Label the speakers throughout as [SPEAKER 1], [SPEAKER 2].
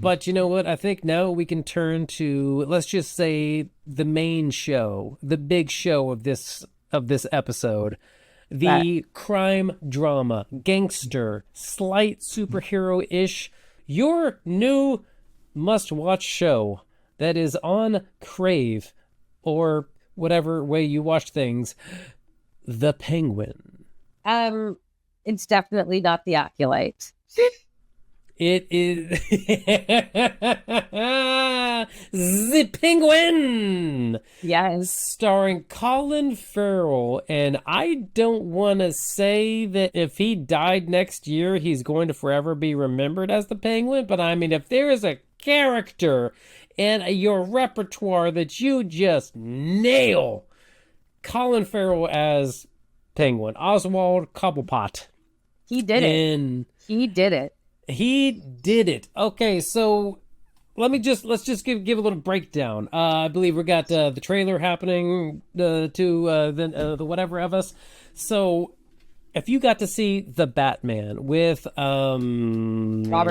[SPEAKER 1] But you know what? I think now we can turn to, let's just say, the main show, the big show of this episode,
[SPEAKER 2] But
[SPEAKER 1] the crime drama, gangster, slight superhero-ish, your new must-watch show that is on Crave or whatever way you watch things, The Penguin.
[SPEAKER 2] um, it's definitely not the Acolyte.
[SPEAKER 1] It is The Penguin,
[SPEAKER 2] Yes.
[SPEAKER 1] starring Colin Farrell. And I don't want to say that if he died next year, he's going to forever be remembered as the Penguin. But I mean, if there is a character in your repertoire that you just nail, Colin Farrell as Penguin, Oswald Cobblepot.
[SPEAKER 2] He did it.
[SPEAKER 1] And
[SPEAKER 2] He did it.
[SPEAKER 1] he did it. Okay, so let's just give a little breakdown. I believe we got the trailer happening to the whatever of us. So if you got to see the Batman with
[SPEAKER 2] Robert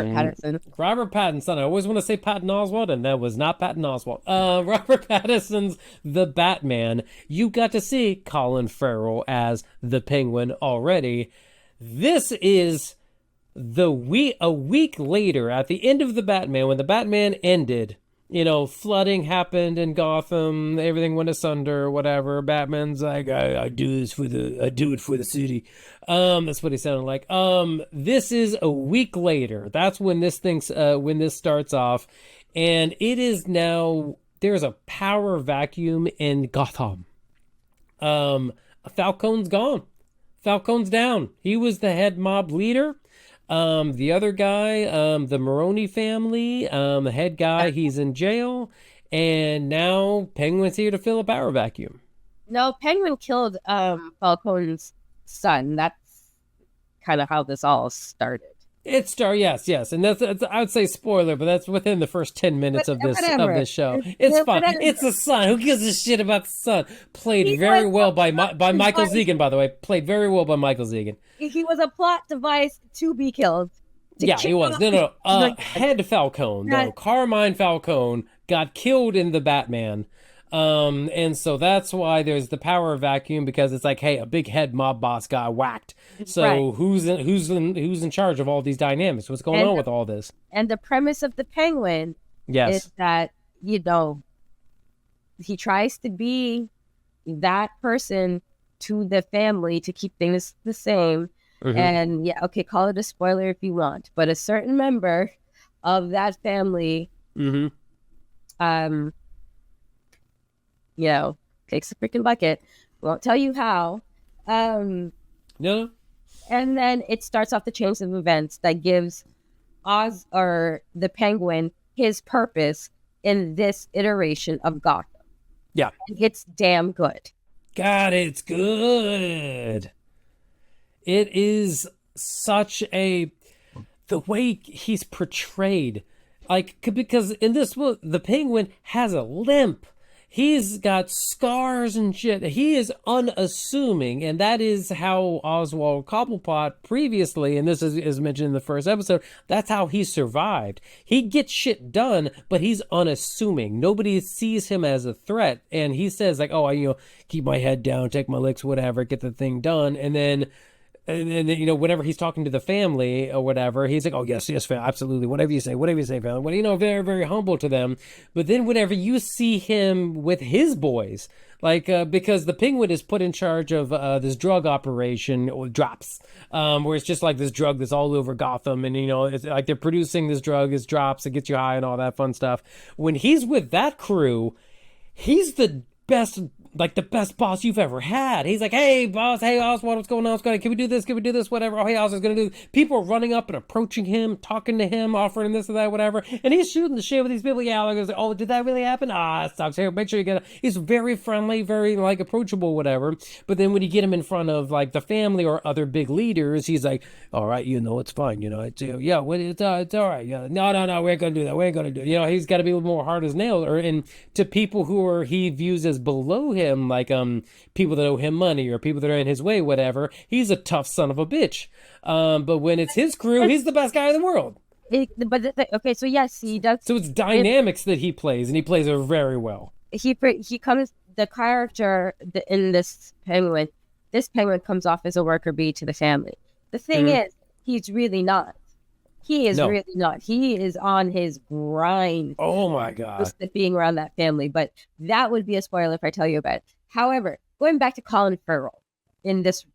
[SPEAKER 2] Pattinson.
[SPEAKER 1] Robert Pattinson, I always want to say Patton Oswalt, and that was not Patton Oswalt. Robert Pattinson's The Batman. You got to see Colin Farrell as the Penguin already. This is a week later, at the end of the Batman, when the Batman ended, flooding happened in Gotham, everything went asunder, whatever. Batman's like, I do it for the city. That's what he sounded like. This is a week later. That's when when this starts off, and it is now there's a power vacuum in Gotham. Falcone's gone. Falcone's down. He was the head mob leader. The other guy, the Maroni family, the head guy, he's in jail, and now Penguin's here to fill a power vacuum.
[SPEAKER 2] No, Penguin killed Falcone's son. That's kind of how this all started.
[SPEAKER 1] Yes, and that's I would say spoiler, but that's within the first 10 minutes
[SPEAKER 2] But
[SPEAKER 1] of this
[SPEAKER 2] whatever.
[SPEAKER 1] show. It's fine.
[SPEAKER 2] Whatever.
[SPEAKER 1] It's the son. Who gives a shit about the son? Played
[SPEAKER 2] He
[SPEAKER 1] very
[SPEAKER 2] was
[SPEAKER 1] well
[SPEAKER 2] a
[SPEAKER 1] by
[SPEAKER 2] plot
[SPEAKER 1] Michael
[SPEAKER 2] device.
[SPEAKER 1] Zegan, by the way. Played very well by Michael Zegan.
[SPEAKER 2] He was a plot device to be killed. To
[SPEAKER 1] Yeah, he
[SPEAKER 2] kill
[SPEAKER 1] was. No.
[SPEAKER 2] Like,
[SPEAKER 1] Head Falcone, no.
[SPEAKER 2] That-
[SPEAKER 1] Carmine Falcone got killed in the Batman. And so that's why there's the power vacuum, because it's like, hey, a big head mob boss got whacked. So
[SPEAKER 2] Right.
[SPEAKER 1] who's in charge of all these dynamics? What's going
[SPEAKER 2] And-
[SPEAKER 1] on with all this?
[SPEAKER 2] And the premise of the Penguin
[SPEAKER 1] Yes.
[SPEAKER 2] is that, he tries to be that person to the family to keep things the same.
[SPEAKER 1] Mhm.
[SPEAKER 2] And yeah, okay, call it a spoiler if you want, but a certain member of that family,
[SPEAKER 1] Mm-hmm.
[SPEAKER 2] um, takes a freaking bucket. Won't tell you how.
[SPEAKER 1] No.
[SPEAKER 2] And then it starts off the chains of events that gives Oz or the Penguin his purpose in this iteration of Gotham.
[SPEAKER 1] Yeah.
[SPEAKER 2] And it's damn good.
[SPEAKER 1] God, it's good. It is such the way he's portrayed, like, because in this book, the Penguin has a limp. He's got scars and shit. He is unassuming, and that is how Oswald Cobblepot previously, and this is mentioned in the first episode, that's how he survived. He gets shit done, but he's unassuming. Nobody sees him as a threat, and he says, like, oh, I keep my head down, take my licks, whatever, get the thing done, and then whenever he's talking to the family or whatever, he's like, oh, yes, fam, absolutely, whatever you say, family. Well, very, very humble to them. But then whenever you see him with his boys, like, because the Penguin is put in charge of this drug operation, or drops, where it's just like this drug that's all over Gotham, and, it's like they're producing this drug, it's drops, it gets you high and all that fun stuff. When he's with that crew, he's the best, like the best boss you've ever had. He's like, hey, boss, hey, Oswald, what's going on? Can we do this? Can we do this? Whatever. Oh, hey, Oswald's going to do. People are running up and approaching him, talking to him, offering this or that, whatever. And he's shooting the shit with these people. Yeah, like, oh, did that really happen? Ah, it sucks. Here, make sure you get it. He's very friendly, very, like, approachable, whatever. But then when you get him in front of, like, the family or other big leaders, he's like, all right, it's fine. It's, yeah, it's all right. Yeah, no, we ain't going to do that. We ain't going to do it. He's got to be a little more hard as nails. And to people he views as below him, like, people that owe him money or people that are in his way, whatever, he's a tough son of a bitch. But when it's his crew, he's the best guy in the world.
[SPEAKER 2] Okay, so yes, he does.
[SPEAKER 1] So it's dynamics that he plays, and he plays it very well.
[SPEAKER 2] He comes the character in this penguin comes off as a worker bee to the family. The thing
[SPEAKER 1] Mhm.
[SPEAKER 2] is, he's really not. He is
[SPEAKER 1] No.
[SPEAKER 2] really not. He is on his grind
[SPEAKER 1] Oh my God.
[SPEAKER 2] just at being around that family. But that would be a spoiler if I tell you about it. However, going back to Colin Farrell in this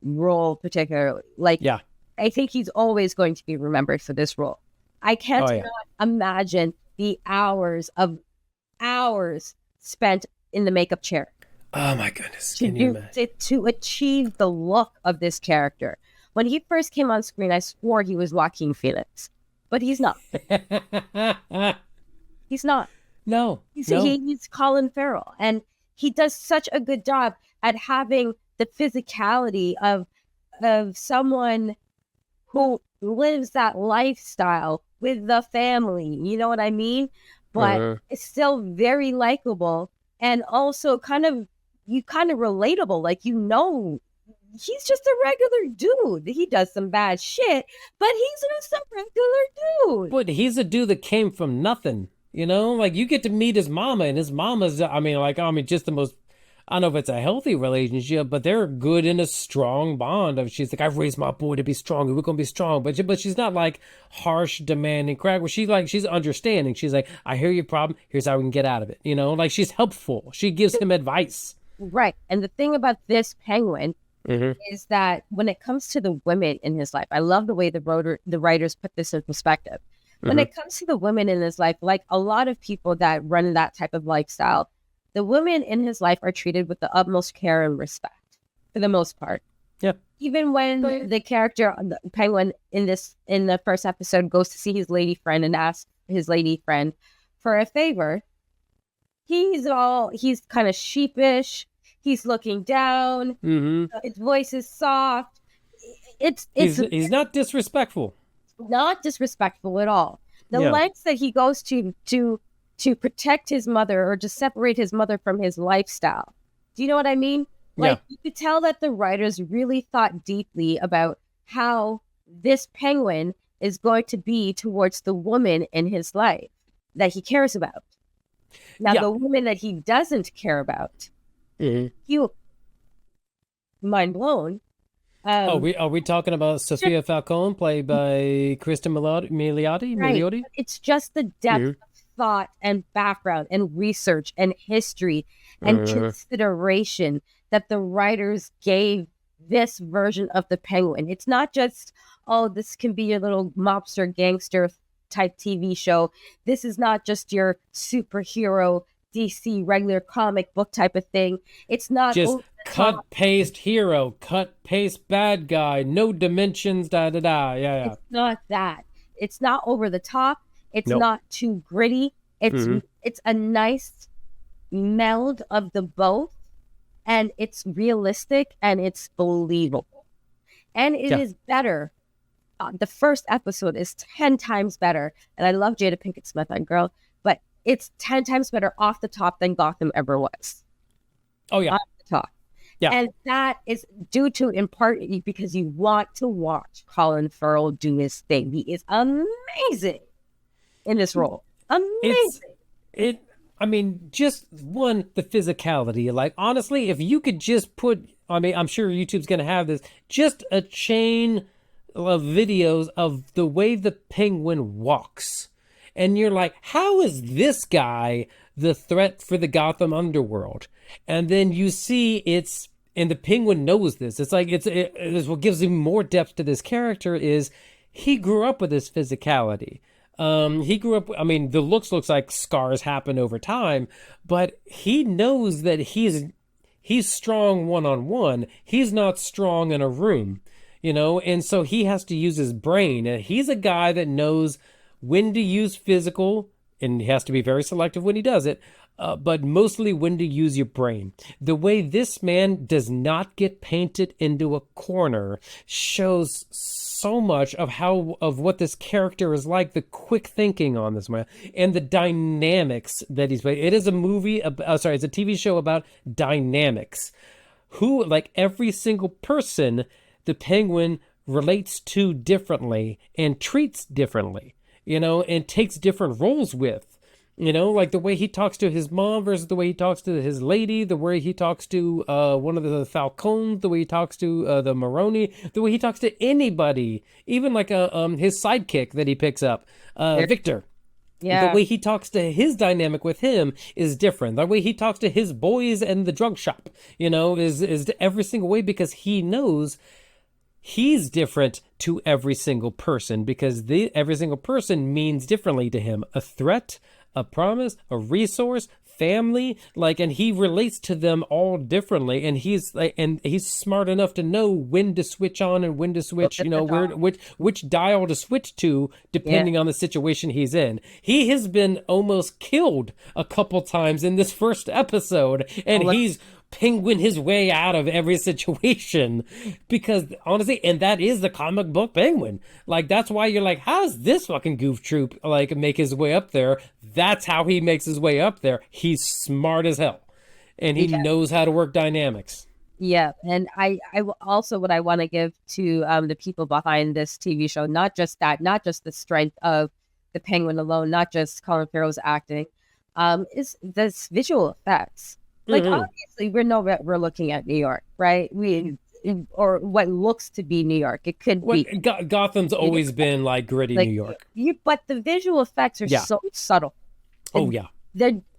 [SPEAKER 2] role particularly, like
[SPEAKER 1] Yeah.
[SPEAKER 2] I think he's always going to be remembered for this role. I can't
[SPEAKER 1] Oh yeah.
[SPEAKER 2] imagine the hours spent in the makeup chair
[SPEAKER 1] Oh my goodness.
[SPEAKER 2] to
[SPEAKER 1] Can you
[SPEAKER 2] do
[SPEAKER 1] imagine?
[SPEAKER 2] to achieve the look of this character. When he first came on screen, I swore he was Joaquin Phoenix, but he's not. He's not.
[SPEAKER 1] No.
[SPEAKER 2] He's
[SPEAKER 1] No.
[SPEAKER 2] he's Colin Farrell, and he does such a good job at having the physicality of someone who lives that lifestyle with the family. You know what I mean? But it's still very likable and also kind of relatable. Like, he's just a regular dude. He does some bad shit, but he's just a regular dude.
[SPEAKER 1] But he's a dude that came from nothing. You know, like you get to meet his mama, and his mama's, just the most, I don't know if it's a healthy relationship, but they're good in a strong bond. Of she's like, I've raised my boy to be strong, and we're gonna be strong. But she's not like harsh, demanding, crack. Where she's understanding. She's like, I hear your problem. Here's how we can get out of it. You know, like she's helpful. She gives him advice.
[SPEAKER 2] Right. And the thing about this penguin is that when it comes to the women in his life, I love the way the writers put this in perspective. When it comes to the women in his life, like a lot of people that run that type of lifestyle, the women in his life are treated with the utmost care and respect for the most part.
[SPEAKER 1] Yeah.
[SPEAKER 2] Even when the character, the penguin in the first episode goes to see his lady friend and asks his lady friend for a favor, he's kind of sheepish. He's looking down. His voice is soft.
[SPEAKER 1] He's not disrespectful.
[SPEAKER 2] Not disrespectful at all. The lengths that he goes to protect his mother or to separate his mother from his lifestyle. Do you know what I mean? Like, you could tell that the writers really thought deeply about how this penguin is going to be towards the woman in his life that he cares about. Now, the woman that he doesn't care about, you mind blown.
[SPEAKER 1] Are we talking about Sophia Falcone, played by Kristen Milioti?
[SPEAKER 2] Right. It's just the depth of thought and background and research and history and consideration that the writers gave this version of the penguin. It's not just, oh, this can be your little mobster gangster type TV show. This is not just your superhero DC regular comic book type of thing. It's not
[SPEAKER 1] just cut paste hero, cut paste bad guy, no dimensions, da da da. Yeah.
[SPEAKER 2] It's not that. It's not over the top. It's not too gritty. It's a nice meld of the both, and it's realistic and it's believable. And it is better. The first episode is 10 times better. And I love Jada Pinkett Smith on Girl, but it's 10 times better off the top than Gotham ever was.
[SPEAKER 1] Oh, yeah.
[SPEAKER 2] Off the top.
[SPEAKER 1] Yeah.
[SPEAKER 2] And that is due to, in part, because you want to watch Colin Farrell do his thing. He is amazing in this role. Amazing.
[SPEAKER 1] Just the physicality. Like, honestly, if you could just put, I'm sure YouTube's going to have this, just a chain of videos of the way the penguin walks. And you're like, how is this guy the threat for the Gotham underworld? And then you see and the penguin knows this. It's like, it's what gives him more depth to this character is he grew up with this physicality. He grew up, the looks like scars happen over time, but he knows that he's strong one-on-one. He's not strong in a room, and so he has to use his brain. And he's a guy that knows when to use physical, and he has to be very selective when he does it, but mostly when to use your brain. The way this man does not get painted into a corner shows so much of what this character is like, the quick thinking on this man, and the dynamics that he's playing. It is a movie, it's a TV show about dynamics. Who, like every single person, the penguin relates to differently and treats differently, and takes different roles with. Like the way he talks to his mom versus the way he talks to his lady, the way he talks to one of the Falcons, the way he talks to the Maroni, the way he talks to anybody, even like his sidekick that he picks up, Victor.
[SPEAKER 2] Yeah.
[SPEAKER 1] The way he talks to his dynamic with him is different. The way he talks to his boys and the drug shop, is every single way, because he knows he's different to every single person, because every single person means differently to him. A threat, a promise, a resource, family, and he relates to them all differently, and he's smart enough to know when to switch on and when to switch, which dial to switch to depending on the situation he's in. He has been almost killed a couple times in this first episode, and he's penguin his way out of every situation, because honestly, and that is the comic book Penguin. That's why you're like, how does this fucking goof troop make his way up there? That's how he makes his way up there. He's smart as hell, and he knows how to work dynamics.
[SPEAKER 2] Yeah, and I also, what I want to give to the people behind this TV show, not just the strength of the Penguin alone, not just Colin Farrell's acting, is this visual effects. Obviously, we're looking at New York, right? Or what looks to be New York. It could be.
[SPEAKER 1] Gotham's always been gritty New York.
[SPEAKER 2] But the visual effects are so subtle.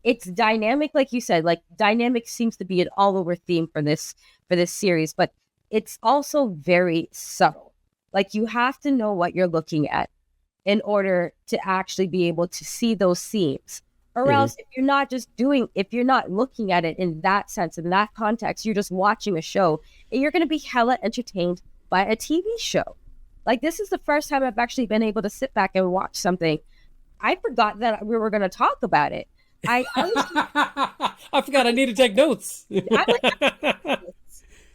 [SPEAKER 2] It's dynamic, like you said. Dynamic seems to be an all over theme for this series, but it's also very subtle. You have to know what you're looking at in order to actually be able to see those seams. Or else, if you're not looking at it in that sense, in that context, you're just watching a show, and you're going to be hella entertained by a TV show. This is the first time I've actually been able to sit back and watch something. I forgot that we were going to talk about it. I
[SPEAKER 1] forgot I need to take notes.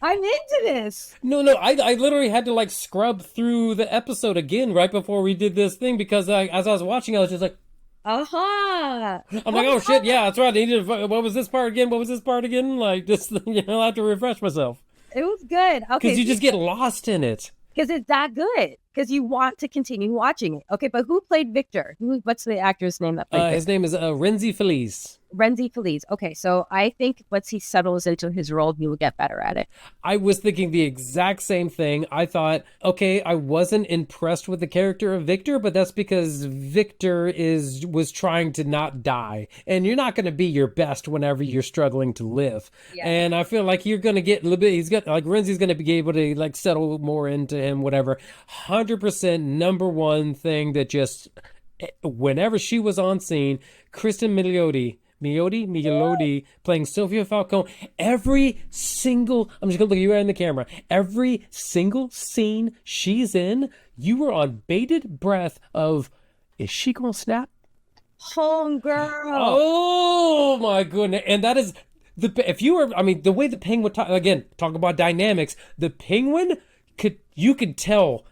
[SPEAKER 2] I'm into this.
[SPEAKER 1] No, I literally had to scrub through the episode again right before we did this thing, because as I was watching, I was just like,
[SPEAKER 2] I'm
[SPEAKER 1] like, oh shit, yeah, that's right. I needed what was this part again? I have to refresh myself.
[SPEAKER 2] It was good. Okay.
[SPEAKER 1] Because you just get lost in it.
[SPEAKER 2] Because it's that good. Because you want to continue watching it. Okay, but who played Victor? What's the actor's name that played Victor?
[SPEAKER 1] His name is Renzi Feliz.
[SPEAKER 2] Renzi Feliz. Okay, so I think once he settles into his role, he will get better at it.
[SPEAKER 1] I was thinking the exact same thing. I thought, okay, I wasn't impressed with the character of Victor, but that's because Victor was trying to not die. And you're not going to be your best whenever you're struggling to live. Yeah. And I feel like you're going to get a little bit, Renzi's going to be able to settle more into him, whatever. 100% number one thing that just, whenever she was on scene, Kristen Milioti playing Sophia Falcone. Every single, I'm just gonna look at you right in the camera. Every single scene she's in, you were on bated breath of, is she gonna snap?
[SPEAKER 2] Homegirl.
[SPEAKER 1] Oh my goodness! And that is the way the Penguin talk about dynamics. The Penguin you could tell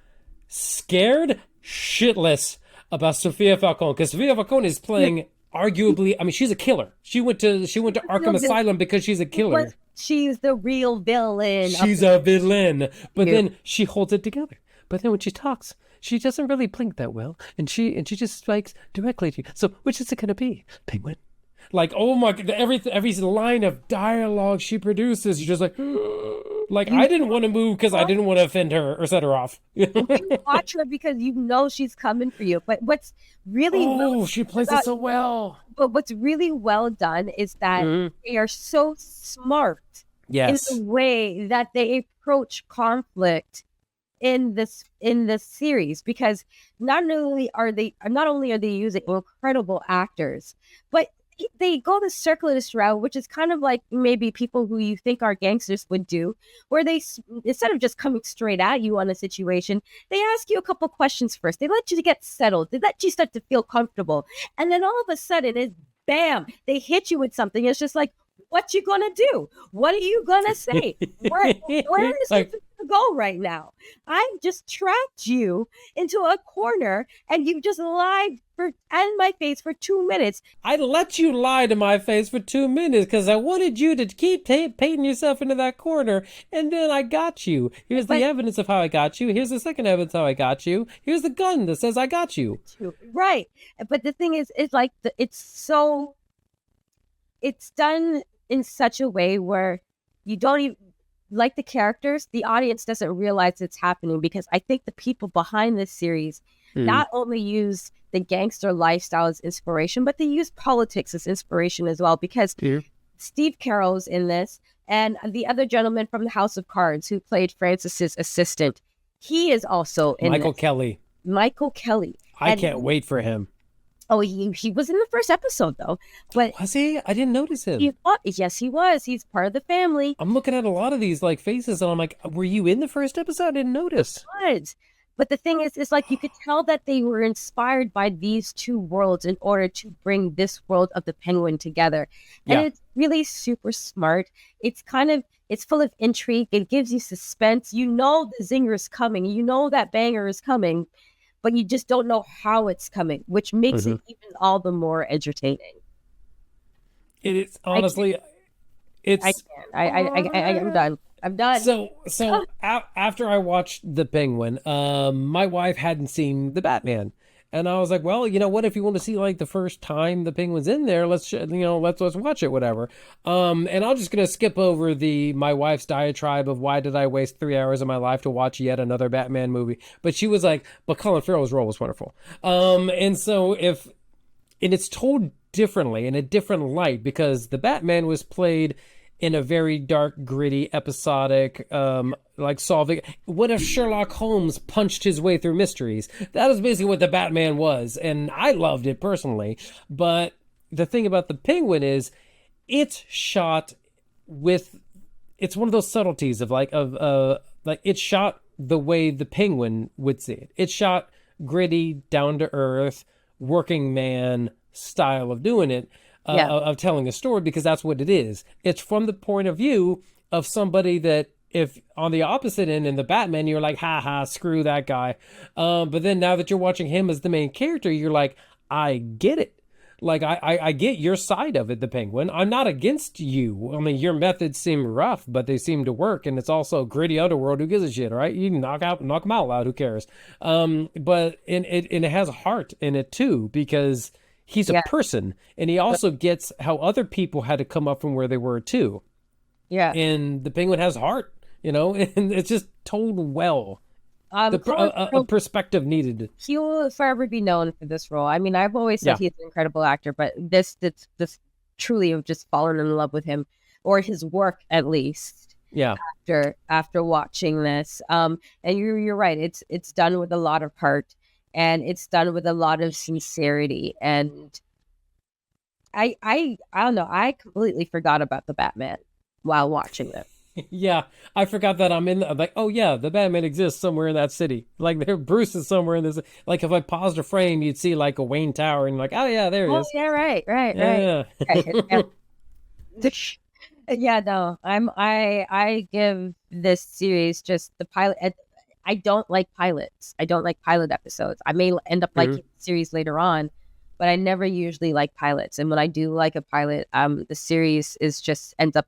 [SPEAKER 1] scared shitless about Sophia Falcone, because Sophia Falcone is playing. Arguably, she's a killer. She went to Arkham Asylum because she's a killer.
[SPEAKER 2] She's the real villain.
[SPEAKER 1] She's a villain. But then she holds it together. But then when she talks, she doesn't really blink that well. And she just strikes directly to you. So which is it going to be? Penguin? Oh my God, every line of dialogue she produces, you're just I didn't want to move because I didn't want to offend her or set her off.
[SPEAKER 2] You watch her because you know she's coming for you. But what's really
[SPEAKER 1] she plays it so well.
[SPEAKER 2] But what's really well done is that they are so smart in the way that they approach conflict in this series, because not only are they using incredible actors, but they go the circuitous route, which is kind of like maybe people who you think are gangsters would do, where they, instead of just coming straight at you on a situation, they ask you a couple questions first. They let you get settled. They let you start to feel comfortable. And then all of a sudden, it's bam, they hit you with something. It's just like, what you gonna do? What are you gonna say? Where is to go right now. I've just trapped you into a corner and you've just lied in my face for 2 minutes.
[SPEAKER 1] I let you lie to my face for 2 minutes because I wanted you to keep painting yourself into that corner, and then I got you. Here's the evidence of how I got you. Here's the second evidence how I got you. Here's the gun that says I got you.
[SPEAKER 2] Right. But the thing is, it's like, it's done in such a way where you don't even, like the characters, the audience doesn't realize it's happening, because I think the people behind this series not only use the gangster lifestyle as inspiration, but they use politics as inspiration as well, because Steve Carell's in this, and the other gentleman from the House of Cards who played Francis's assistant, he is also in
[SPEAKER 1] Michael Kelly.
[SPEAKER 2] Michael Kelly.
[SPEAKER 1] I can't wait for him.
[SPEAKER 2] Oh, he was in the first episode, though. But
[SPEAKER 1] was he? I didn't notice him.
[SPEAKER 2] Yes, he was. He's part of the family.
[SPEAKER 1] I'm looking at a lot of these like faces, and I'm like, were you in the first episode? I didn't notice.
[SPEAKER 2] But the thing is, it's like you could tell that they were inspired by these two worlds in order to bring this world of the Penguin together. And it's really super smart. It's full of intrigue. It gives you suspense. You know the zinger is coming. You know that banger is coming, but you just don't know how it's coming, which makes it even all the more entertaining.
[SPEAKER 1] It is, honestly,
[SPEAKER 2] I'm done. I'm done.
[SPEAKER 1] So after I watched The Penguin, my wife hadn't seen The Batman, and I was like, well, you know what? If you want to see like the first time the Penguin's in there, let's watch it, whatever. And I'm just gonna skip over my wife's diatribe of why did I waste 3 hours of my life to watch yet another Batman movie. But she was like, but Colin Farrell's role was wonderful. And it's told differently in a different light, because the Batman was played in a very dark, gritty, episodic, like solving. What if Sherlock Holmes punched his way through mysteries? That was basically what the Batman was, and I loved it personally. But the thing about the Penguin is, it's shot with. It's one of those subtleties of like it's shot the way the Penguin would see it. It's shot gritty, down to earth, working man style of doing it. Of telling a story, because that's what it is. It's from the point of view of somebody that, if on the opposite end in the Batman, you're like, ha, screw that guy. But then now that you're watching him as the main character, you're like, I get it. Like, I get your side of it, the Penguin. I'm not against you. I mean, your methods seem rough, but they seem to work. And it's also gritty underworld. Who gives a shit, right? You can knock them out loud. Who cares? But it has heart in it, too, because he's a person, and he also gets how other people had to come up from where they were too. Yeah. And the Penguin has heart, and it's just told well. A perspective needed.
[SPEAKER 2] He will forever be known for this role. I mean, I've always said he's an incredible actor, but this truly have just fallen in love with him, or his work at least. Yeah. After watching this, and you're right. It's done with a lot of heart. And it's done with a lot of sincerity. And I don't know. I completely forgot about the Batman while watching it.
[SPEAKER 1] Yeah, I forgot that I'm like, oh yeah, the Batman exists somewhere in that city. Like Bruce is somewhere in this. Like if I paused a frame, you'd see like a Wayne Tower, and like, oh yeah, there he is.
[SPEAKER 2] Yeah, right. Yeah. Yeah, no, I give this series just the pilot. I don't like pilots. I don't like pilot episodes. I may end up liking the series later on, but I never usually like pilots. And when I do like a pilot, the series ends up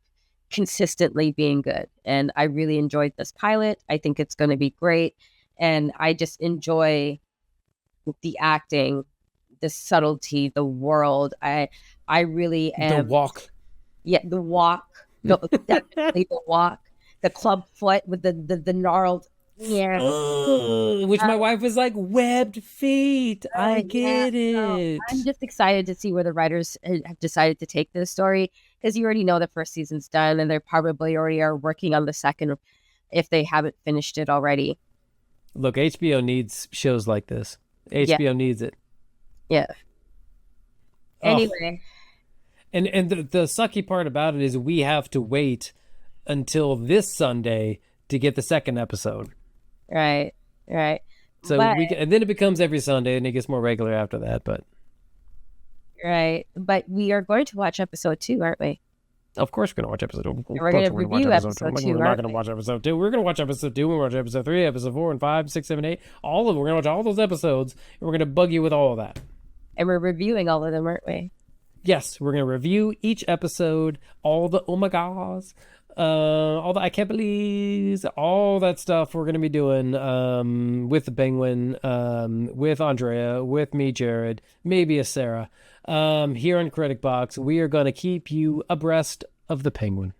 [SPEAKER 2] consistently being good. And I really enjoyed this pilot. I think it's going to be great. And I just enjoy the acting, the subtlety, the world. I really am.
[SPEAKER 1] The walk.
[SPEAKER 2] Yeah, the walk. Definitely the walk. The club foot with the gnarled. Yeah.
[SPEAKER 1] Which my wife was like, webbed feet. I get it.
[SPEAKER 2] So I'm just excited to see where the writers have decided to take this story, because you already know the first season's done, and they probably already are working on the second if they haven't finished it already.
[SPEAKER 1] Look, HBO needs shows like this. HBO needs it.
[SPEAKER 2] Yeah. Anyway.
[SPEAKER 1] And the sucky part about it is we have to wait until this Sunday to get the second episode.
[SPEAKER 2] Right.
[SPEAKER 1] So and then it becomes every Sunday, and it gets more regular after that. But
[SPEAKER 2] right, but we are going to watch episode 2, aren't we?
[SPEAKER 1] Of course, we're gonna watch episode 2.
[SPEAKER 2] We're gonna review episode 2.
[SPEAKER 1] We're not gonna watch episode 2. We're gonna watch episode 2. We're gonna watch episode 3, episode 4, and 5, 6, 7, 8. All of them. We're gonna watch all those episodes, and we're gonna bug you with all of that.
[SPEAKER 2] And we're reviewing all of them, aren't we?
[SPEAKER 1] Yes, we're gonna review each episode, all the oh my gosh, all the I can't believe, all that stuff we're gonna be doing with the Penguin, with Andrea, with me, Jared, maybe a Sarah. Here on Critic Box, we are gonna keep you abreast of the Penguin.